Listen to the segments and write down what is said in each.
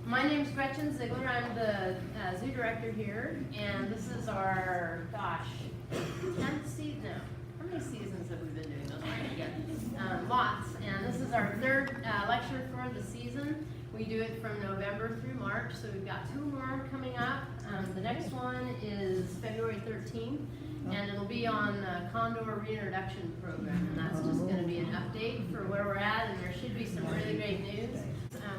My name's Gretchen Ziegler. I'm the zoo director here, and this is our, 10th season. No, how many seasons have we been doing this? I forget. Lots. And this is our third lecture for the season. We do it from November through March, so we've got 2 more coming up. The next one is February 13th, and it'll be on the Condor Reintroduction Program, and that's just going to be an update for where we're at, and there should be some really great news.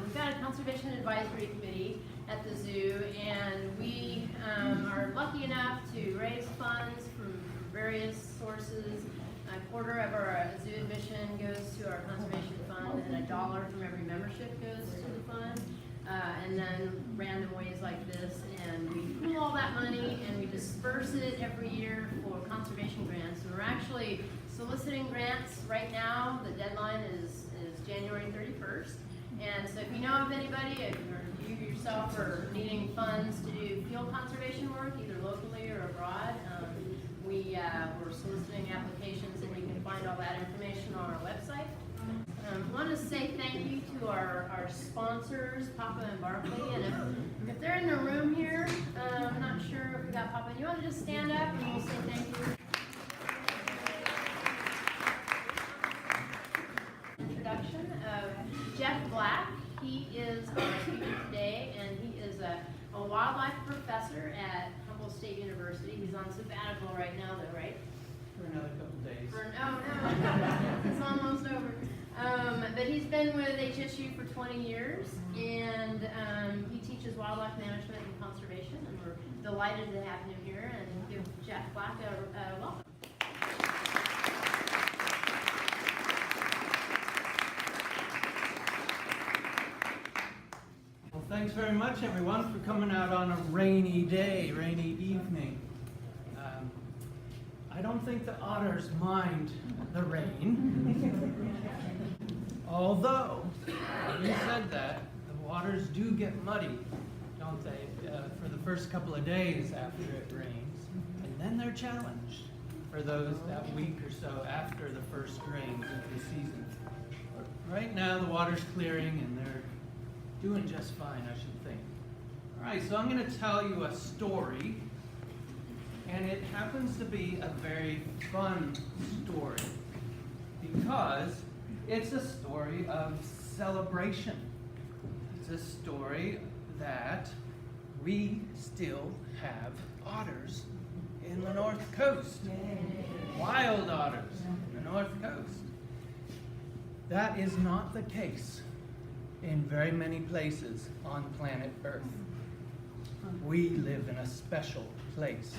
We've got a Conservation Advisory Committee at the zoo, and we are lucky enough to raise funds from various sources. A quarter of our zoo admission goes to our conservation fund, and $1 from every membership goes to the fund. And then random ways like this, and we pool all that money and we disperse it every year for conservation grants. And we're actually soliciting grants right now. The deadline is January 31st. And so if you know of anybody, or you yourself are needing funds to do field conservation work, either locally or abroad, we're soliciting applications, and you can find all that information on our website. I want to say thank you to our sponsors, Papa and Barkley, and if they're in the room here, I'm not sure if we got Papa. You want to just stand up and we'll say thank you. Introduction of Jeff Black. He is our speaker today, and he is a wildlife professor at Humboldt State University. He's on sabbatical right now, though, right? For another couple days. No, it's almost over. But he's been with HSU for 20 years, and he teaches wildlife management and conservation, and we're delighted to have him here and give Jeff Black a welcome. Well, thanks very much, everyone, for coming out on a rainy day, rainy evening. I don't think the otters mind the rain. Although, having said that, the waters do get muddy, don't they, for the first couple of days after it rains. And then they're challenged for that week or so after the first rains of the season. But right now, the water's clearing, and they're doing just fine, I should think. All right, so I'm going to tell you a story. And it happens to be a very fun story because it's a story of celebration. It's a story that we still have otters in the North Coast. Wild otters in the North Coast. That is not the case in very many places on planet Earth. We live in a special place,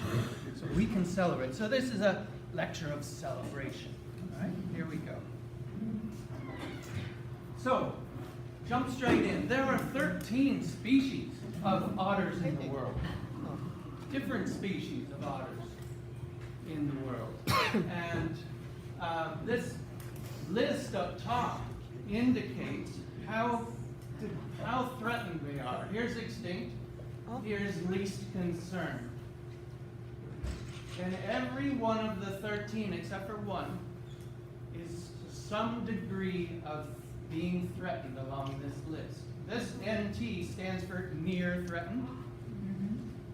so we can celebrate. So this is a lecture of celebration. All right, here we go. So, jump straight in. There are 13 species of otters in the world. Different species of otters in the world. And this list up top indicates how threatened they are. Here's extinct. Here's least concern. And every one of the 13, except for one, is to some degree of being threatened along this list. This NT stands for near threatened.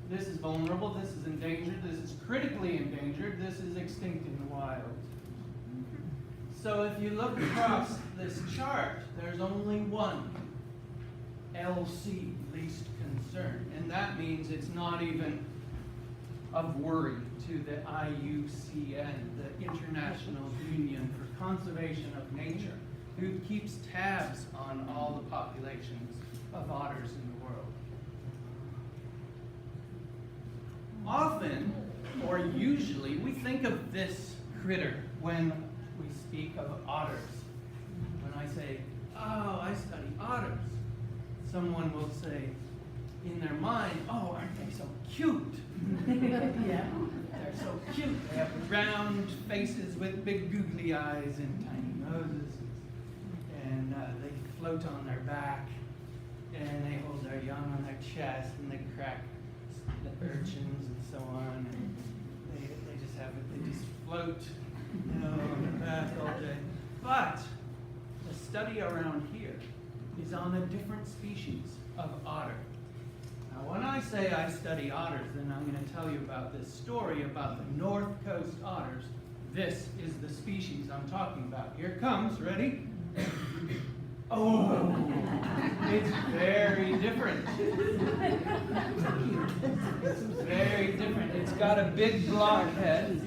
This is vulnerable, this is endangered, this is critically endangered, this is extinct in the wild. So if you look across this chart, there's only one LC, least concern. And that means it's not even of worry to the IUCN, the International Union for Conservation of Nature, who keeps tabs on all the populations of otters in the world. Often, or usually, we think of this critter when we speak of otters. When I say, oh, I study otters, someone will say in their mind, oh, aren't they so cute? Yeah, they're so cute. They have round faces with big googly eyes and tiny noses. And they float on their back. And they hold their young on their chest. And they crack the urchins and so on. And they just float, on their back all day. But the study around here is on a different species of otter. Now, when I say I study otters, then I'm going to tell you about this story about the North Coast Otters. This is the species I'm talking about. Here it comes, ready? Oh, it's very different. It's very different. It's got a big blockhead.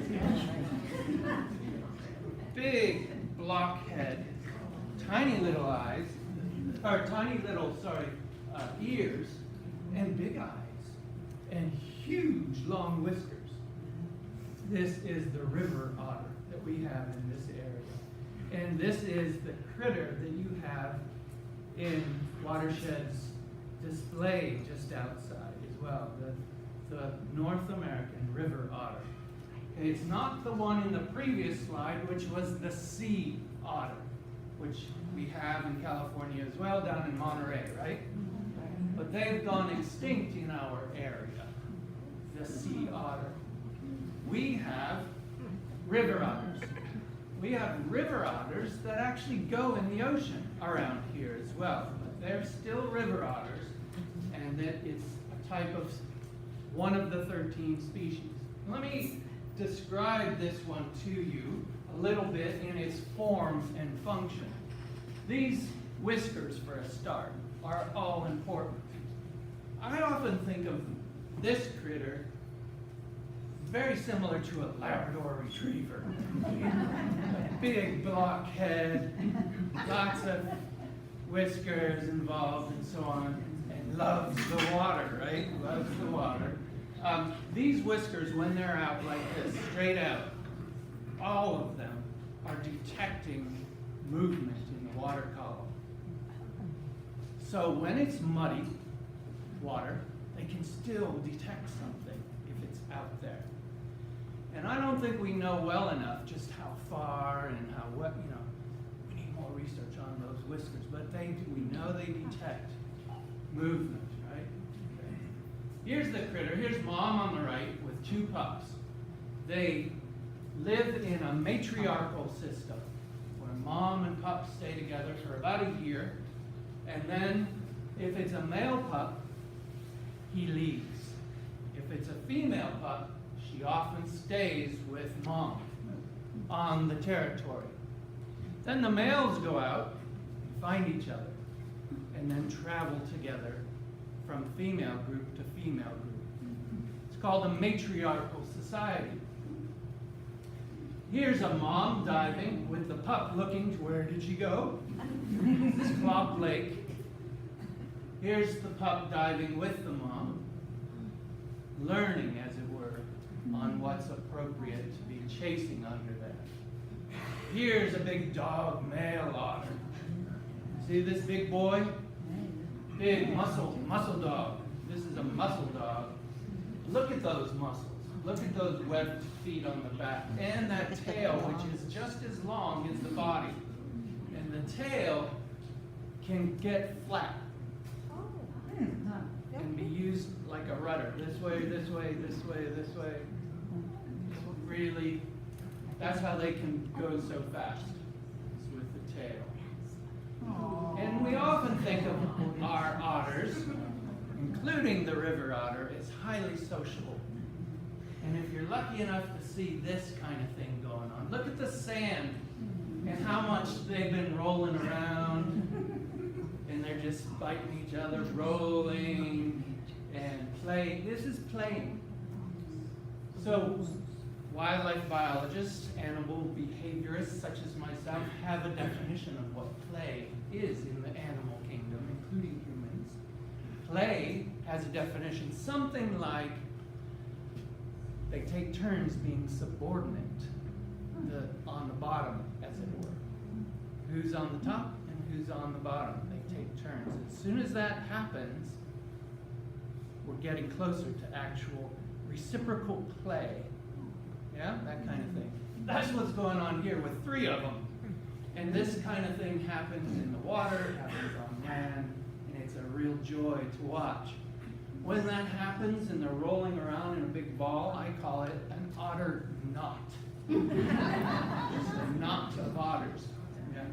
Big blockhead. Tiny little eyes. Or ears. And big eyes. And huge long whiskers. This is the river otter that we have in this area. And this is the critter that you have in Watershed's display just outside as well, the North American river otter. Okay, it's not the one in the previous slide, which was the sea otter, which we have in California as well, down in Monterey, right? But they've gone extinct in our area, the sea otter. We have river otters. We have river otters that actually go in the ocean around here as well. But they're still river otters, and it's a type of one of the 13 species. Let me describe this one to you a little bit in its form and function. These whiskers, for a start, are all important. I often think of this critter very similar to a Labrador Retriever. Big blockhead, lots of whiskers involved and so on, and loves the water, right? Loves the water. These whiskers, when they're out like this, straight out, all of them are detecting movement in the water column. So when it's muddy water, they can still detect something if it's out there. And I don't think we know well enough just how far and how what, we need more research on those whiskers, but we know they detect movement, right? Okay. Here's the critter. Here's mom on the right with 2 pups. They live in a matriarchal system where mom and pup stay together for about a year, and then if it's a male pup, he leaves. If it's a female pup, she often stays with mom on the territory. Then the males go out and find each other and then travel together from female group to female group. It's called a matriarchal society. Here's a mom diving with the pup looking to where did she go? This is Clock Lake. Here's the pup diving with the mom, learning, as it were, on what's appropriate to be chasing under there. Here's a big dog, male otter. See this big boy? Big muscle dog. This is a muscle dog. Look at those muscles. Look at those webbed feet on the back. And that tail, which is just as long as the body. And the tail can get flat and be used like a rudder. This way, this way, this way, this way. Really, that's how they can go so fast, is with the tail. And we often think of our otters, including the river otter, as highly sociable. And if you're lucky enough to see this kind of thing going on, look at the sand and how much they've been rolling around, and they're just biting each other, rolling and playing. This is playing. So wildlife biologists, animal behaviorists such as myself, have a definition of what play is in the animal kingdom, including humans. Play has a definition, something like they take turns being subordinate on the bottom, as it were. Who's on the top and who's on the bottom. They take turns. As soon as that happens, we're getting closer to actual reciprocal play. Yeah, that kind of thing. That's what's going on here with 3 of them. And this kind of thing happens in the water, it happens on land, and it's a real joy to watch. When that happens and they're rolling around in a big ball, I call it an otter knot. Just a knot of otters. Yeah.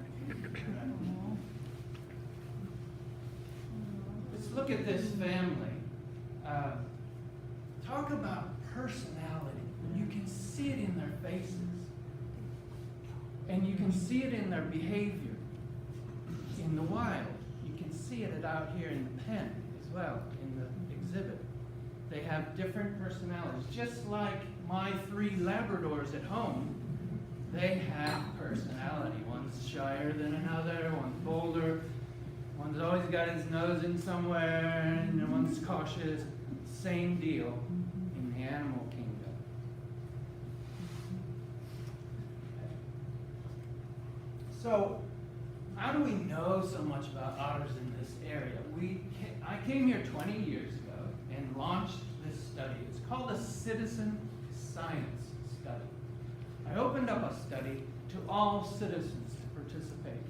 Let's look at this family. Talk about personality. You can see it in their faces. And you can see it in their behavior in the wild. You can see it out here in the pen as well, in the exhibit. They have different personalities. Just like my 3 Labradors at home, they have personality. One's shyer than another, one's bolder, one's always got his nose in somewhere, and one's cautious. Same deal in the animal kingdom. So, how do we know so much about otters in this area? I came here 20 years ago and launched this study. It's called a citizen science study. I opened up a study to all citizens to participate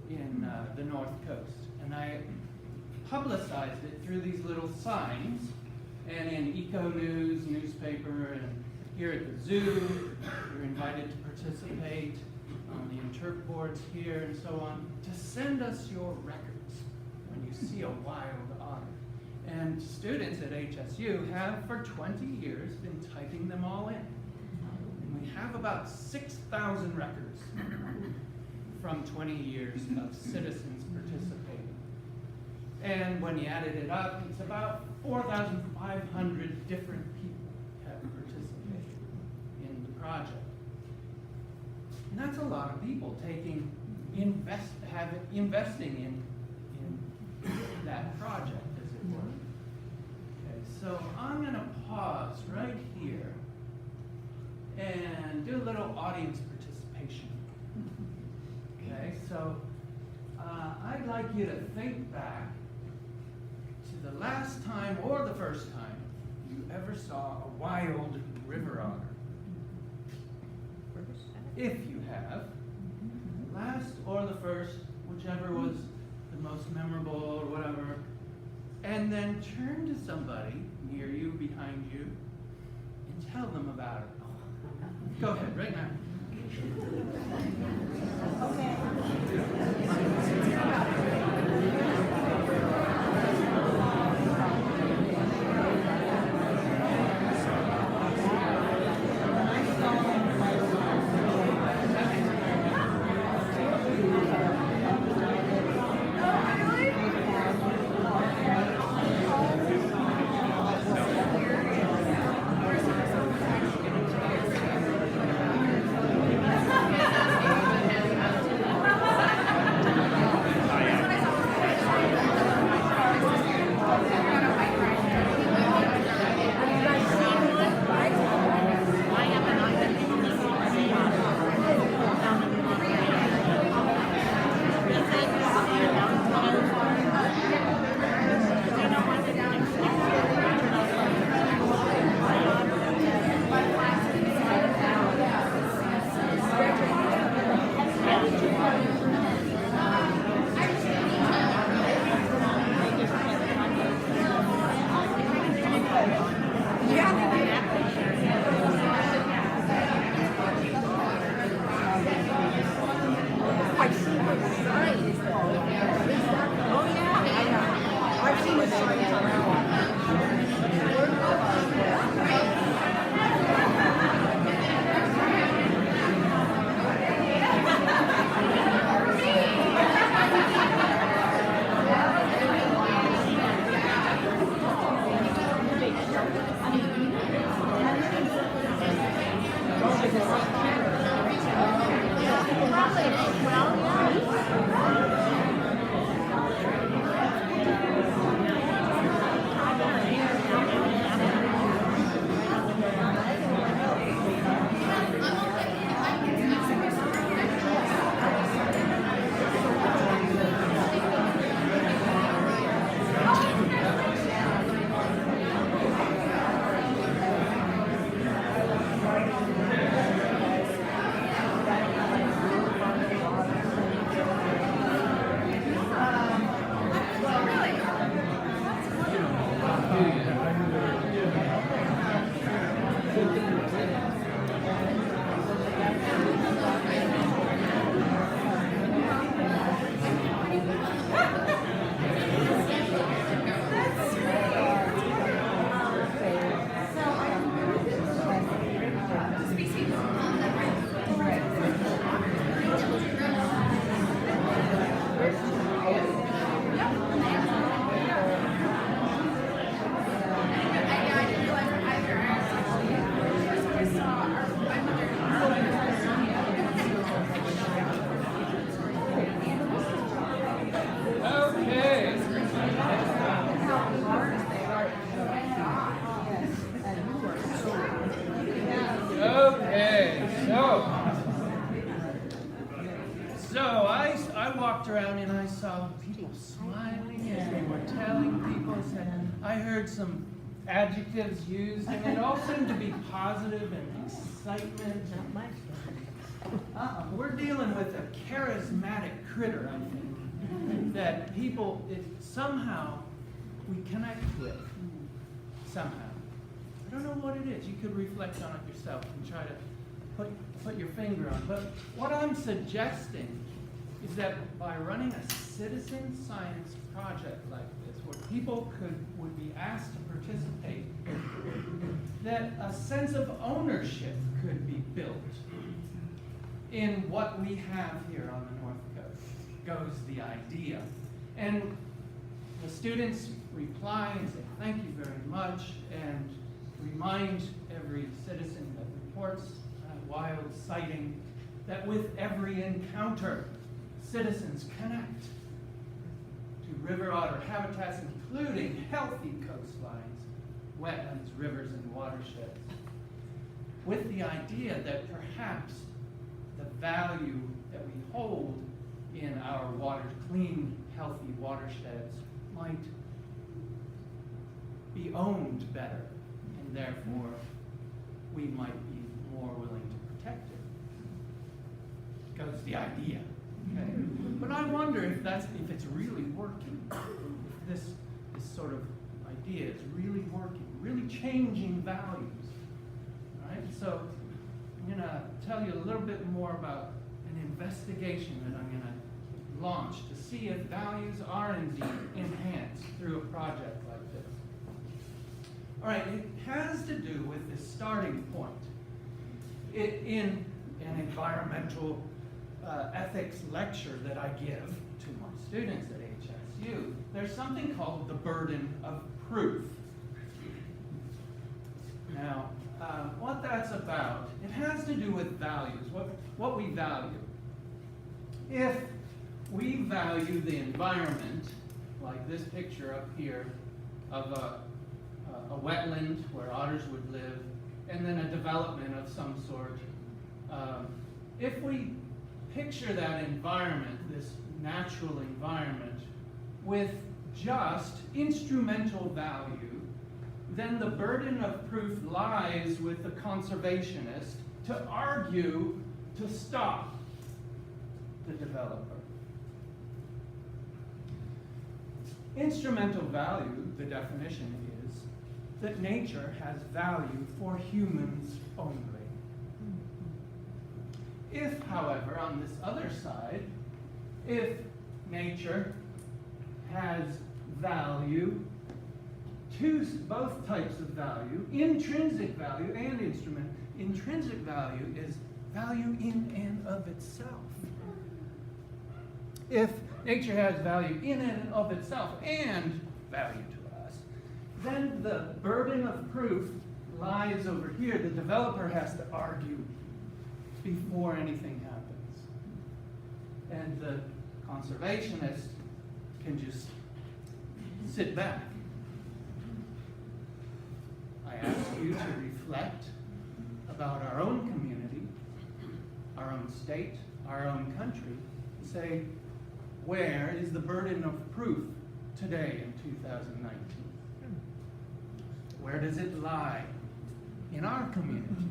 in the North Coast. And I publicized it through these little signs and in Eco News newspaper, and here at the zoo, you're invited to participate on the interp boards here and so on, to send us your records when you see a wild otter. And students at HSU have for 20 years been typing them all in. And we have about 6,000 records from 20 years of citizens participating. And when you added it up, it's about 4,500 different people have participated in the project. And that's a lot of people investing in that project, as it were. Okay, so I'm going to pause right here and do a little audience participation. Okay, so I'd like you to think back to the last time or the first time you ever saw a wild river otter. If you have, last or the first, whichever was the most memorable or whatever, and then turn to somebody near you, behind you, and tell them about it. Go ahead, right now. I walked around and I saw people smiling as they were telling people. I heard some adjectives used, and it all seemed to be positive and excitement. We're dealing with a charismatic critter, I think, that people, somehow we connect with. Somehow. I don't know what it is. You could reflect on it yourself and try to put your finger on. But what I'm suggesting is that by running a citizen science project like this, where people would be asked to participate, that a sense of ownership could be built in what we have here on the North Coast, goes the idea. And the students reply and say, thank you very much, and remind every citizen that reports a wild sighting that with every encounter, citizens connect to river otter habitats, including healthy coastlines, wetlands, rivers, and watersheds, with the idea that perhaps the value that we hold in our clean, healthy watersheds might be owned better, and therefore we might be more willing to protect it. Goes the idea. Okay? But I wonder if it's really working. If this sort of idea is really working, really changing values. All right? So I'm going to tell you a little bit more about an investigation that I'm going to launch to see if values are indeed enhanced through a project like this. All right, it has to do with this starting point. In an environmental ethics lecture that I give to my students at HSU, there's something called the burden of proof. Now, what that's about, it has to do with values, what we value. If we value the environment, like this picture up here of a wetland where otters would live, and then a development of some sort, if we picture that environment, this natural environment, with just instrumental value, then the burden of proof lies with the conservationist to argue to stop the developer. Instrumental value, the definition is that nature has value for humans only. If, however, on this other side, if nature has value, both types of value, intrinsic value and intrinsic value is value in and of itself. If nature has value in and of itself and value to us, then the burden of proof lies over here. The developer has to argue before anything happens. And the conservationist can just sit back. I ask you to reflect about our own community, our own state, our own country, and say, where is the burden of proof today in 2019? Where does it lie in our community,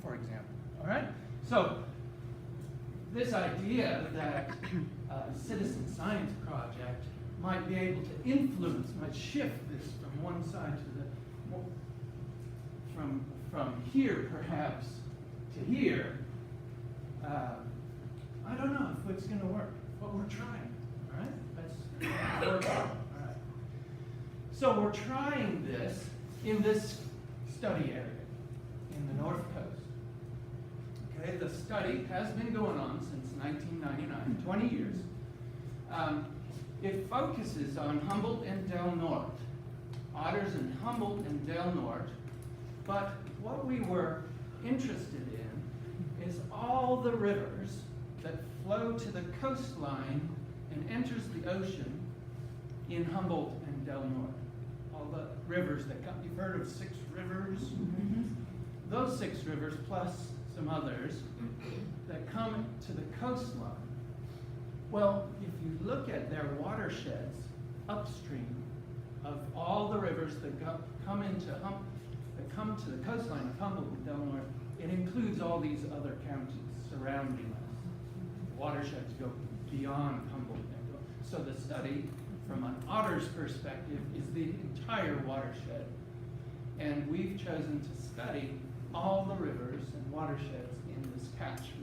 for example? All right? So, this idea that a citizen science project might be able to influence, might shift this from one side to the, from here perhaps to here, I don't know if it's going to work, but we're trying. All right? Let's work on it. All right. So we're trying this in this study area in the North Coast. Okay, the study has been going on since 1999, 20 years. It focuses on Humboldt and Del Norte, otters in Humboldt and Del Norte, but what we were interested in is all the rivers that flow to the coastline and enters the ocean in Humboldt and Del Norte. All the rivers that come, you've heard of 6 rivers? Mm-hmm. Those 6 rivers plus some others that come to the coastline. Well, if you look at their watersheds upstream of all the rivers that come to the coastline of Humboldt and Delaware, it includes all these other counties surrounding us. Watersheds go beyond Humboldt. So the study, from an otter's perspective, is the entire watershed. And we've chosen to study all the rivers and watersheds in this catchment.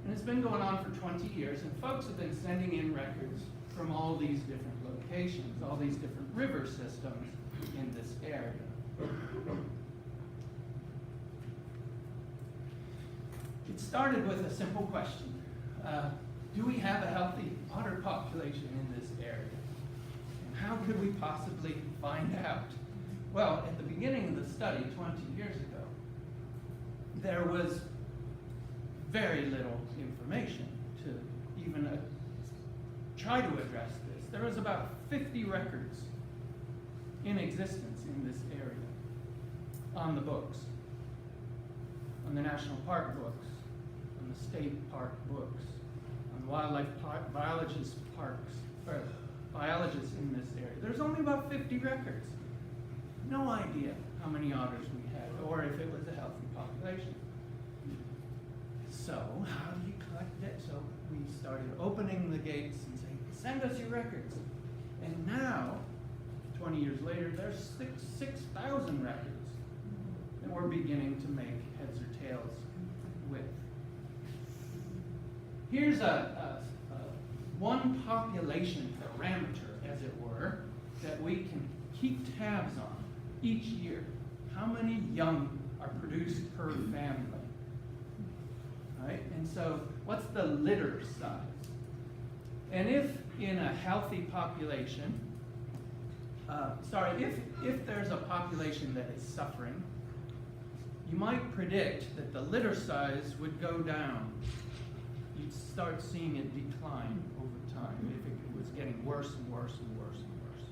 And it's been going on for 20 years, and folks have been sending in records from all these different locations, all these different river systems in this area. It started with a simple question. Do we have a healthy otter population in this area? And how could we possibly find out? Well, at the beginning of the study, 20 years ago, there was very little information to even try to address this. There was about 50 records in existence in this area on the books, on the national park books, on the state park books, on wildlife biologists in this area. There's only about 50 records. No idea how many otters we had or if it was a healthy population. So how do you collect it? So we started opening the gates and saying, send us your records. And now, 20 years later, there's 6,000 records that we're beginning to make heads or tails with. Here's one population parameter, as it were, that we can keep tabs on each year. How many young are produced per family? Right? And so, what's the litter size? And if in a healthy population, if there's a population that is suffering, you might predict that the litter size would go down. You'd start seeing it decline over time if it was getting worse and worse and worse and worse.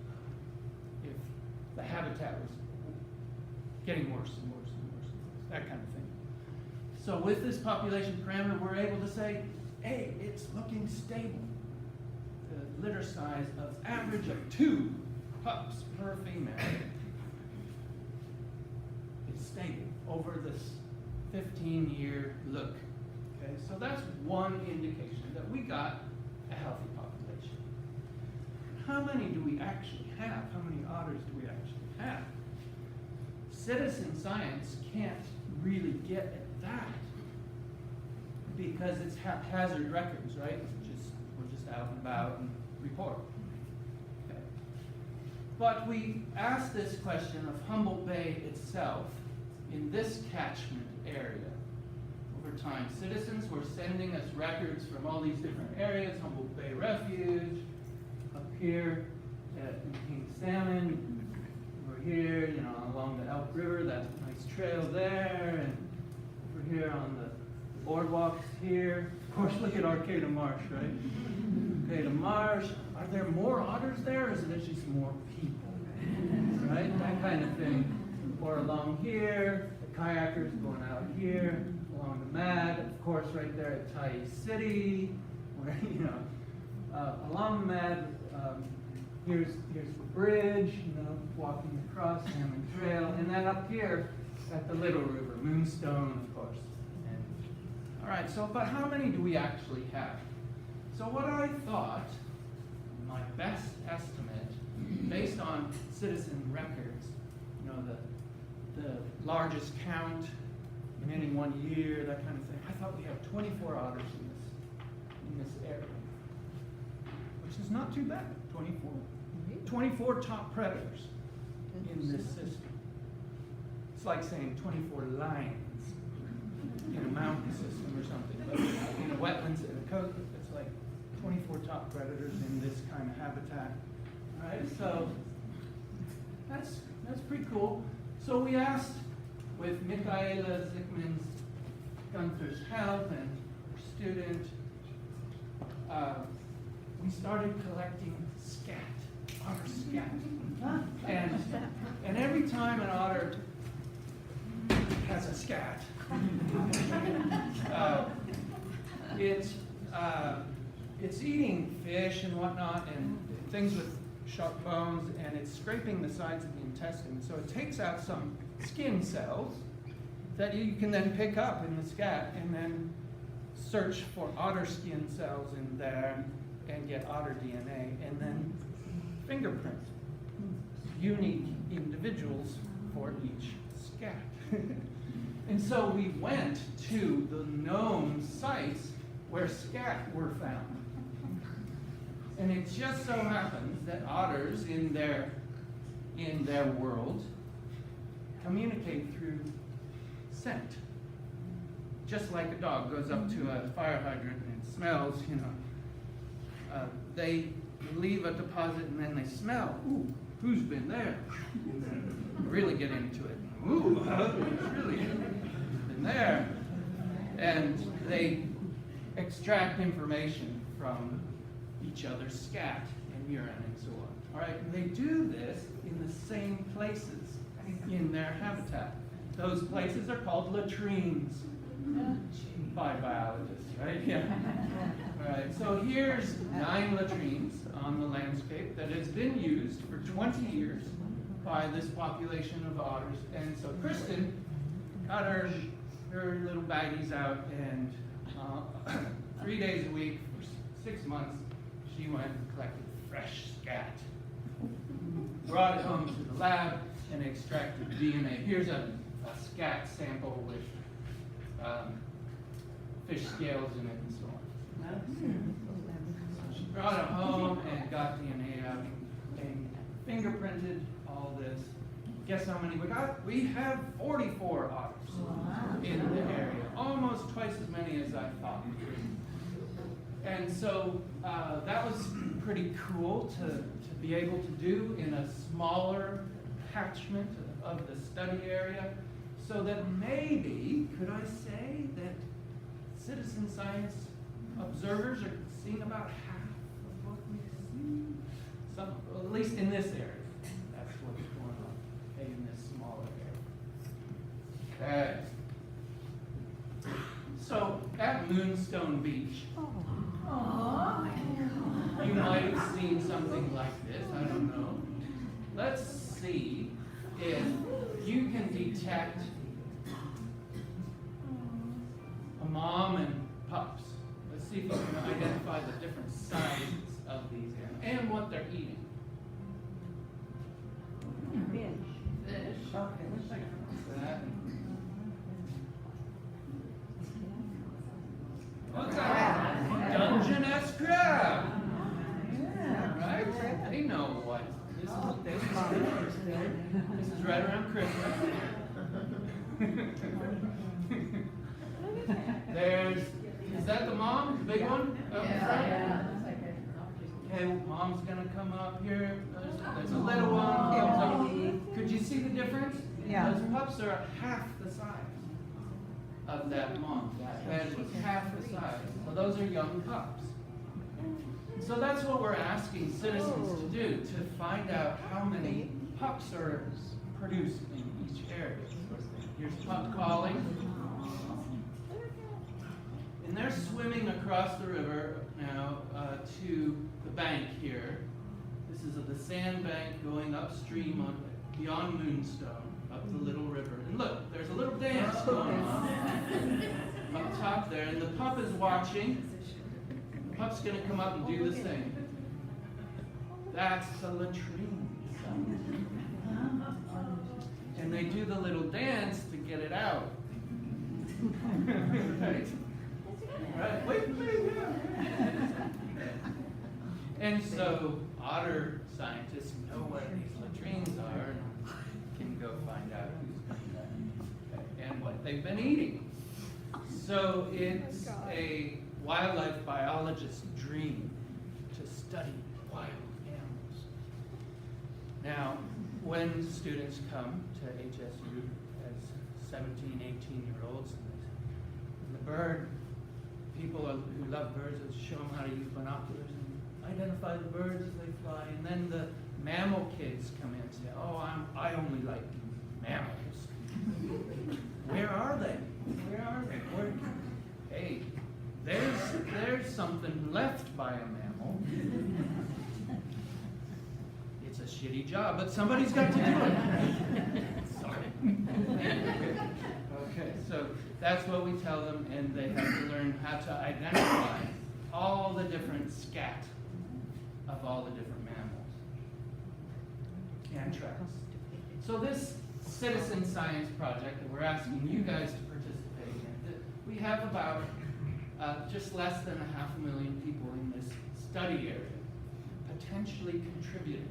If the habitat was getting worse and worse and worse and worse, that kind of thing. So with this population parameter, we're able to say, hey, it's looking stable. The litter size of average of 2 pups per female is stable over this 15-year look. Okay, so that's one indication that we got a healthy population. How many do we actually have? How many otters do we actually have? Citizen science can't really get at that because it's haphazard records, right? We're just out and about and report. Okay. But we asked this question of Humboldt Bay itself in this catchment area. Over time, citizens were sending us records from all these different areas, Humboldt Bay Refuge, up here in King Salmon, over here, along the Elk River, that nice trail there, and over here on the boardwalks here. Of course, look at Arcata Marsh, right? Arcata Marsh. Are there more otters there, or is it just more people? Right? That kind of thing. Or along here, the kayakers going out here, along the Mad, of course, right there at Tai City, where, along the Mad, here's the bridge, walking across Hammond Trail, and then up here at the Little River, Moonstone, of course. All right, but how many do we actually have? So what I thought, my best estimate, based on citizen records, the largest count in any one year, that kind of thing, I thought we have 24 otters in this area, which is not too bad, 24. 24 top predators in this system. It's like saying 24 lions in a mountain system or something, but in a wetlands, in a coast, it's like 24 top predators in this kind of habitat. All right, so that's pretty cool. So we asked, with Michaela Zickman's Gunther's help and her student, we started collecting scat, otter scat. And every time an otter has a scat, it's eating fish and whatnot and things with sharp bones, and it's scraping the sides of the intestine. So it takes out some skin cells that you can then pick up in the scat and then search for otter skin cells in there and get otter DNA, and then fingerprints, unique individuals for each scat. And so we went to the known sites where scat were found. And it just so happens that otters in their world communicate through scent. Just like a dog goes up to a fire hydrant and it smells, you know. They leave a deposit and then they smell. Ooh, who's been there? Really get into it. Ooh, who's really been there? And they extract information from each other's scat and urine and so on. All right, and they do this in the same places in their habitat. Those places are called latrines by biologists, right? Yeah. All right, so here's 9 latrines on the landscape that has been used for 20 years by this population of otters. And so Kristen got her little baggies out, and 3 days a week for 6 months, she went and collected fresh scat, brought it home to the lab, and extracted DNA. Here's a scat sample with fish scales in it and so on. So she brought it home and got DNA out and fingerprinted all this. Guess how many we got? We have 44 otters in the area, almost twice as many as I thought. And so that was pretty cool to be able to do in a smaller catchment of the study area, so that maybe, could I say that citizen science observers are seeing about half of what we see? At least in this area. That's what's going on in this smaller area. Okay. So at Moonstone Beach, you might have seen something like this, I don't know. Let's see if you can detect a mom and pups. Let's see if you can identify the different sizes of these and what they're eating. Fish. That. What's that? Dungeness crab. Right? They know what this is. This is right around Christmas. Is that the mom? The big one? Okay, mom's gonna come up here. There's a little one. Could you see the difference? Yeah. Those pups are half the size of that mom. That head was half the size. So those are young pups. So that's what we're asking citizens to do, to find out how many pups are produced in each area. Here's pup calling. And they're swimming across the river now to the bank here. This is the sand bank going upstream beyond Moonstone, up the little river. And look, there's a little dance going on up top there, and the pup is watching. The pup's going to come up and do the same. That's the latrine. And they do the little dance to get it out. Right. Right. Wait. And so otter scientists know where these latrines are and can go find out who's been there and what they've been eating. So it's a wildlife biologist's dream to study wild animals. Now, when students come to HSU as 17, 18-year-olds, and the bird, people who love birds will show them how to use binoculars and identify the birds as they fly. And then the mammal kids come in and say, oh, I only like mammals. Where are they? Where are they? Hey, there's there's something left by a mammal, it's a shitty job, but somebody's got to do it. Sorry. Okay, so that's what we tell them, and they have to learn how to identify all the different scat of all the different mammals and tracks. So this citizen science project that we're asking you guys to participate in, we have about just less than 500,000 people in this study area potentially contributing.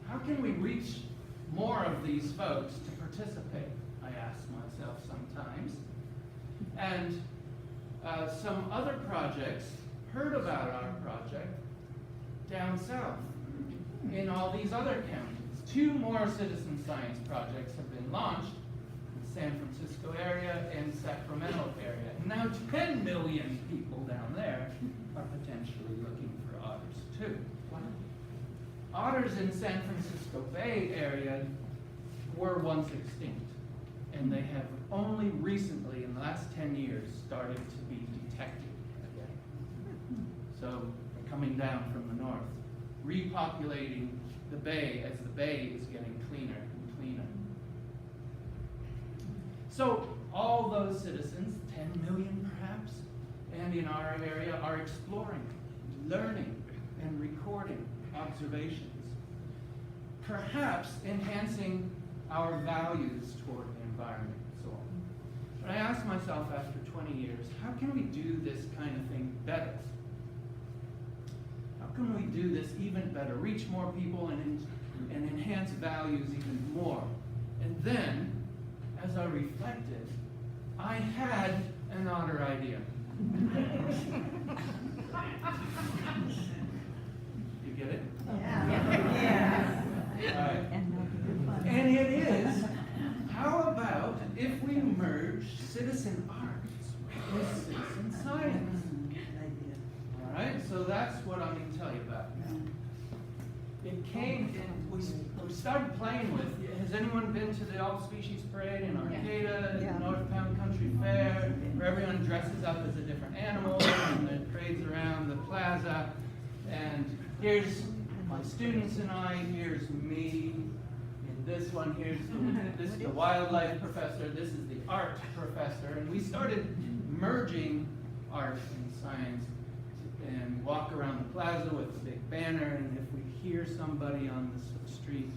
How can we reach more of these folks to participate? I ask myself sometimes. And some other projects heard about our project down south in all these other counties. 2 more citizen science projects have been launched in the San Francisco area and Sacramento area. And now 10 million people down there are potentially looking for otters too. Otters in San Francisco Bay area were once extinct, and they have only recently, in the last 10 years, started to be detected again. So they're coming down from the north, repopulating the bay as the bay is getting cleaner and cleaner. So all those citizens, 10 million perhaps, and in our area are exploring, learning, and recording observations, perhaps enhancing our values toward the environment and so on. But I ask myself after 20 years, how can we do this kind of thing better? How can we do this even better, reach more people and enhance values even more? And then, as I reflected, I had an otter idea. You get it? Yeah. All right. And it is, how about if we merge citizen arts with citizen science? All right, so that's what I'm going to tell you about. It came, we started playing with, has anyone been to the All Species Parade in Arcata, Yeah. North Pound Country Fair, where everyone dresses up as a different animal and it parades around the plaza? And here's my students and I, here's me, and this one here's this is the wildlife professor, this is the art professor, and we started merging art and science and walk around the plaza with a big banner, and if we hear somebody on the street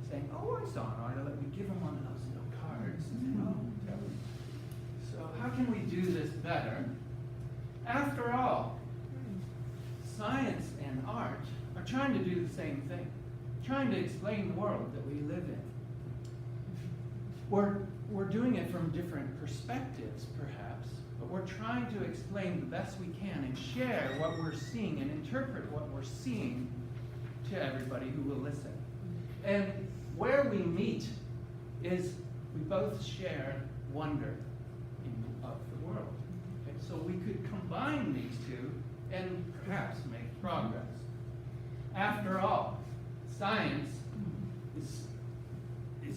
saying, oh, I saw an otter, let me give them one of those little cards. Oh, tell me. So how can we do this better? After all, science and art are trying to do the same thing, trying to explain the world that we live in. We're doing it from different perspectives, perhaps, but we're trying to explain the best we can and share what we're seeing and interpret what we're seeing to everybody who will listen. And where we meet is we both share wonder of the world. Okay? So we could combine these two and perhaps make progress. After all, science is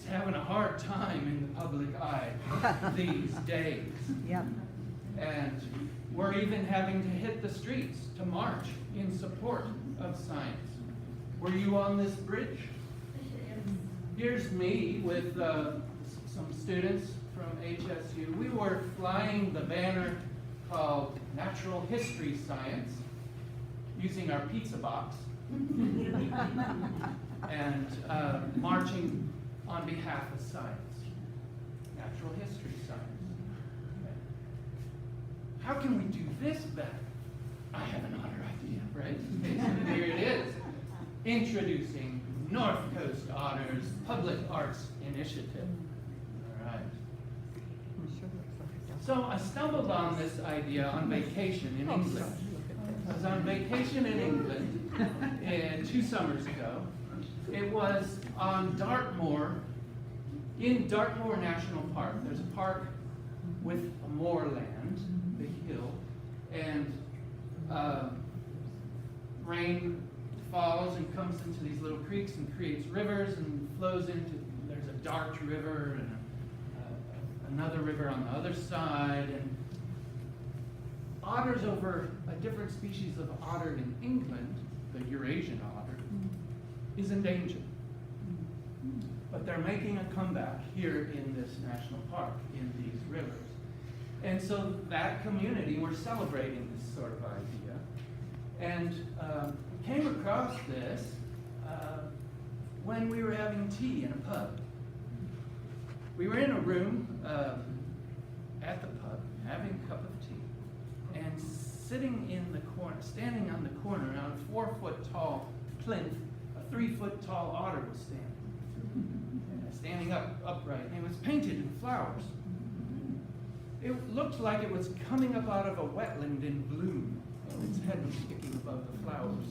having a hard time in the public eye these days. Yep. And we're even having to hit the streets to march in support of science. Were you on this bridge? Here's me with some students from HSU. We were flying the banner called Natural History Science using our pizza box and marching on behalf of science, natural history science. Okay. How can we do this better? I have another idea, right? Okay, so here it is. Introducing North Coast Otters Public Arts Initiative. All right. So I stumbled on this idea on vacation in England. I was on vacation in England 2 summers ago. It was on Dartmoor, in Dartmoor National Park. There's a park with a moorland, big hill, and rain falls and comes into these little creeks and creates rivers and flows into, there's a Dart River and another river on the other side, and otters over a different species of otter in England, the Eurasian otter, is endangered. But they're making a comeback here in this national park, in these rivers. And so that community, we're celebrating this sort of idea. And came across this when we were having tea in a pub. We were in a room at the pub, having a cup of tea, and sitting in the corner, standing on the corner on a 4-foot-tall plinth, a 3-foot-tall otter was standing upright, and it was painted in flowers. It looked like it was coming up out of a wetland in bloom. Its head was sticking above the flowers.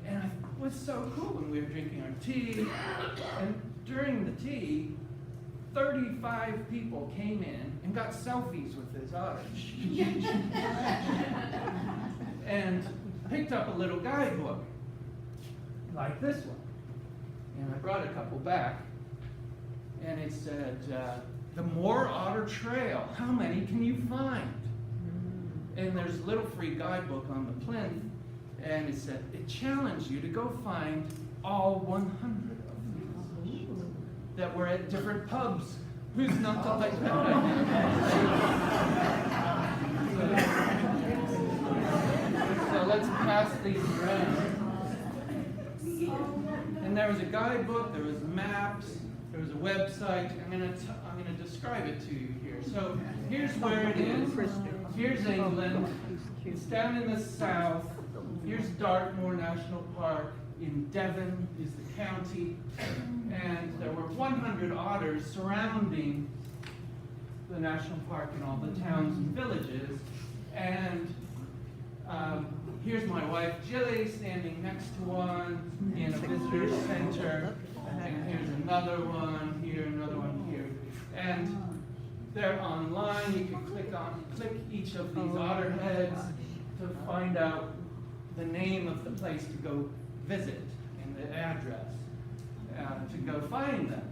And it was so cool when we were drinking our tea. And during the tea, 35 people came in and got selfies with this otter. And picked up a little guidebook, like this one. And I brought a couple back, and it said, the Otter Trail, how many can you find? And there's a little free guidebook on the plinth, and it said, it challenged you to go find all 100 of these that were at different pubs. Who's not to like that? So let's pass these around. And there was a guidebook, there was maps, there was a website. I'm going to describe it to you here. So here's where it is. Here's England. It's down in the south. Here's Dartmoor National Park. In Devon is the county. And there were 100 otters surrounding the national park and all the towns and villages. And here's my wife Jilly standing next to one in a visitor center. And here's another one here, another one here. And they're online. You can click each of these otter heads to find out the name of the place to go visit and the address to go find them.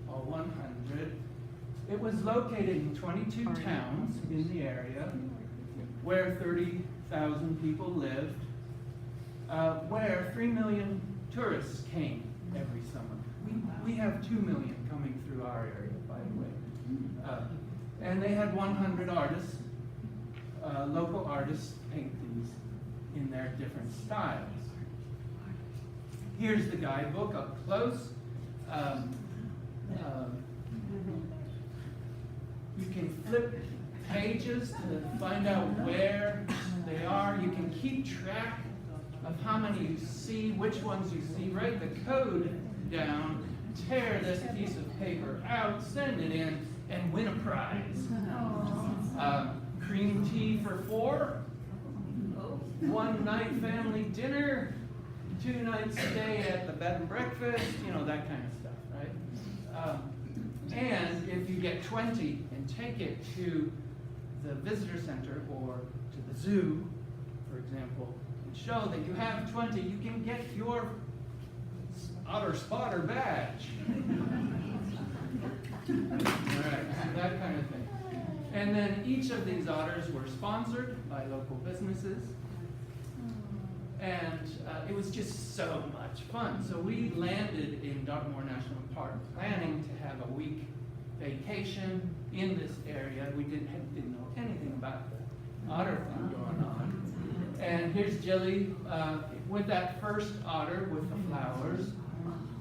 All 100. It was located in 22 towns in the area where 30,000 people lived, where 3 million tourists came every summer. We have 2 million coming through our area, by the way. And they had 100 artists, local artists, paint these in their different styles. Here's the guidebook up close. You can flip pages to find out where they are. You can keep track of how many you see, which ones you see. Write the code down, tear this piece of paper out, send it in, and win a prize. Cream tea for 4, 1 night family dinner, 2 nights stay at the bed and breakfast, that kind of stuff, right? And if you get 20 and take it to the visitor center or to the zoo, for example, and show that you have 20, you can get your otter spotter badge. All right, so that kind of thing. And then each of these otters were sponsored by local businesses. And it was just so much fun. So we landed in Dartmoor National Park, planning to have a week vacation in this area. We didn't know anything about the otter thing going on. And here's Jilly with that first otter with the flowers.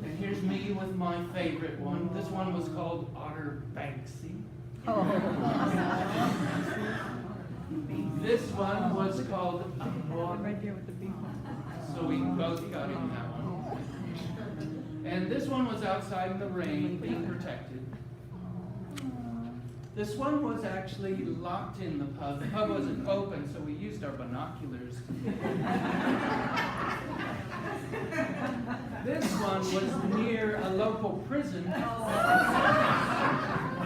And here's me with my favorite one. This one was called Otter Banksy. This one was called right there with the bee. So we both got in that one. And this one was outside in the rain, being protected. This one was actually locked in the pub. The pub wasn't open, so we used our binoculars. This one was near a local prison.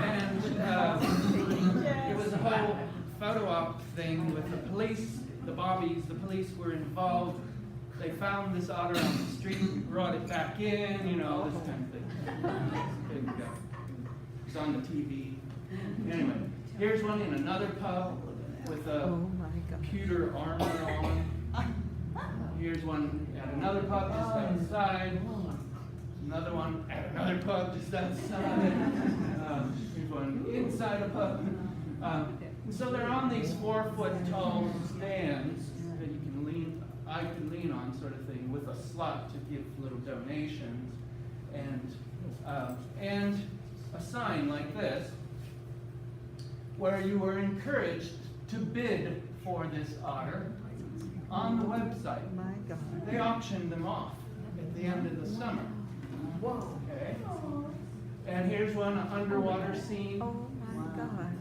And it was a whole photo op thing with the police, the bobbies. The police were involved. They found this otter on the street, brought it back in, this kind of thing. There you go. It's on the TV. Anyway, here's one in another pub. with Oh a my God. computer armor on. Here's one at another pub just outside. Another one at another pub just outside. Here's one inside a pub. And so they're on these 4-foot tall stands that you can lean, I can lean on, sort of thing, with a slot to give little donations, and a sign like this, where you were encouraged to bid for this otter on the website. My God. They auctioned them off at the end of the summer. Okay. And here's one underwater scene. Oh my God.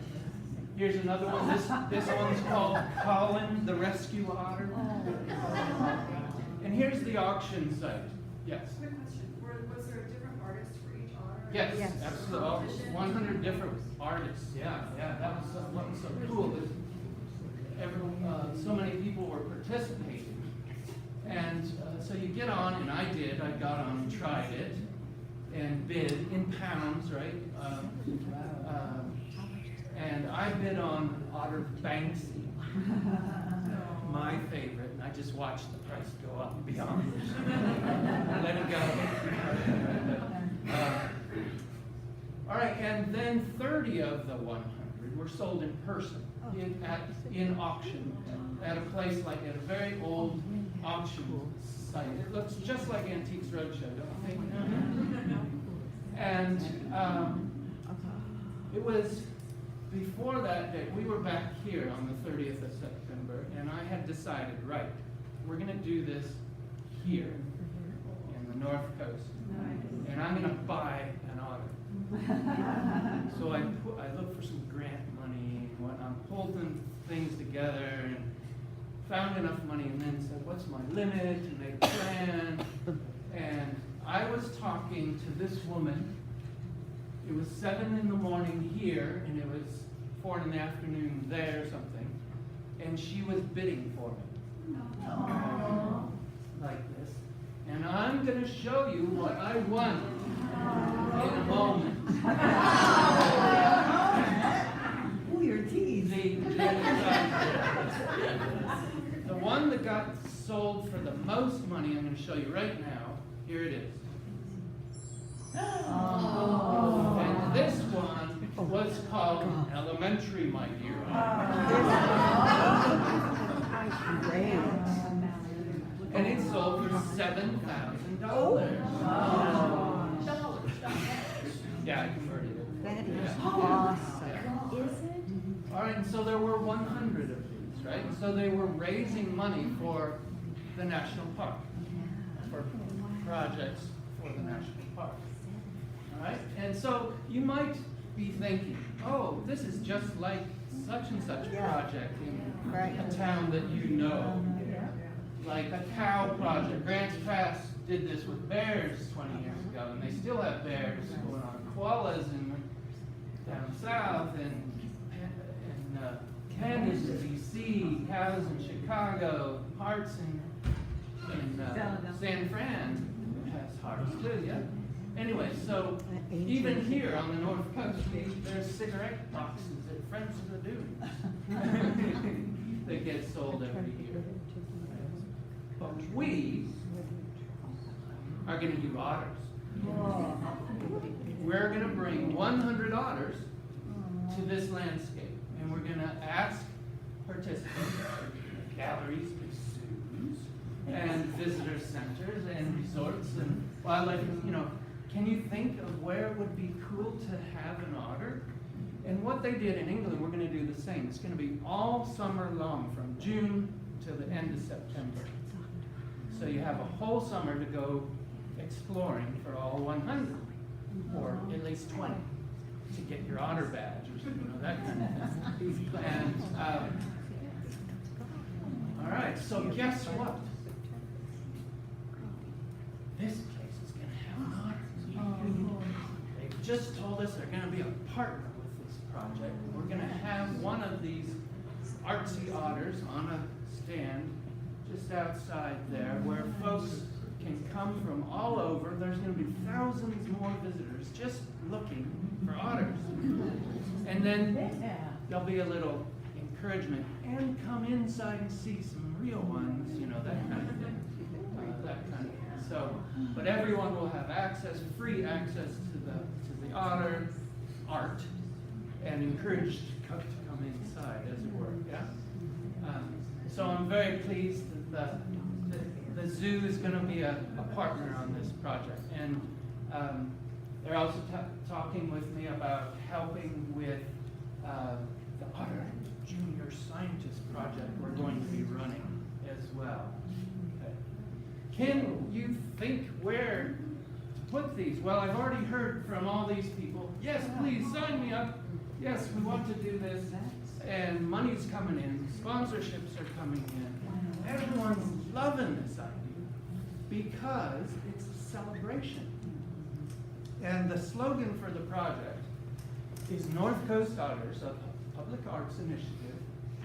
Here's another one. This one's called Colin, the Rescue Otter. And here's the auction site. Yes. Quick question, was there a different artist for each otter? Yes, Yes. absolutely. 100 different artists. Yeah. That was what was so cool. That so many people were participating. And so you get on, and I did. I got on and tried it, and bid in pounds, right? And I bid on Otter Banksy, my favorite, and I just watched the price go up beyond. Let it go. All right, and then 30 of the 100 were sold in person, in auction, at a place like at a very old auction site. It looks just like Antiques Roadshow, don't you think? And it was before that day. We were back here on the 30th of September, and I had decided, right, we're going to do this here in the North Coast, and I'm going to buy an otter. So I looked for some grant money and whatnot, pulled things together, and found enough money, and then said, what's my limit, and made a plan. And I was talking to this woman. It was 7 in the morning here, and it was 4 in the afternoon there or something, and she was bidding for me. Like this. And I'm going to show you what I won in a moment. Oh, you're teased. The one that got sold for the most money, I'm going to show you right now. Here it is. And this one was called Elementary, my dear. Great. And it sold for $7,000. Yeah, I converted it. That is Yeah. awesome. Yeah. Is it? All right, and so there were 100 of these, right? So they were raising money for the national park, for projects for the national park. All right, and so you might be thinking, oh, this is just like such and such project in a town that you know, like a cow project. Grants Pass did this with bears 20 years ago, and they still have bears going on. Koalas down south, and Kansas in DC, cows in Chicago, hearts in San Fran has hearts too, yeah. Anyway, so even here on the North Coast, there's cigarette boxes at Friends of the Dunes that get sold every year. But we are going to do otters. We're going to bring 100 otters to this landscape, and we're going to ask participants, galleries, zoos, and visitor centers, and resorts, and wildlife, can you think of where it would be cool to have an otter? And what they did in England, we're going to do the same. It's going to be all summer long, from June to the end of September. So you have a whole summer to go exploring for all 100, or at least 20, to get your otter badge, or that kind of thing. And all right, so guess what? This place is going to have an otter. They've just told us they're going to be a partner with this project. We're going to have one of these artsy otters on a stand just outside there, where folks can come from all over. There's going to be thousands more visitors just looking for otters. And then there'll be a little encouragement, and come inside and see some real ones, you know, that kind of thing. That kind of thing. So, but everyone will have access, free access to the Otter Art, and encouraged to come inside, as it were. Yeah. So I'm very pleased that the zoo is going to be a partner on this project, and they're also talking with me about helping with the Otter Junior Scientist project we're going to be running as well. Okay. Can you think where to put these? Well, I've already heard from all these people, yes, please sign me up. Yes, we want to do this. And money's coming in, sponsorships are coming in. Everyone's loving this idea because it's a celebration. And the slogan for the project is North Coast Otters, a public arts initiative,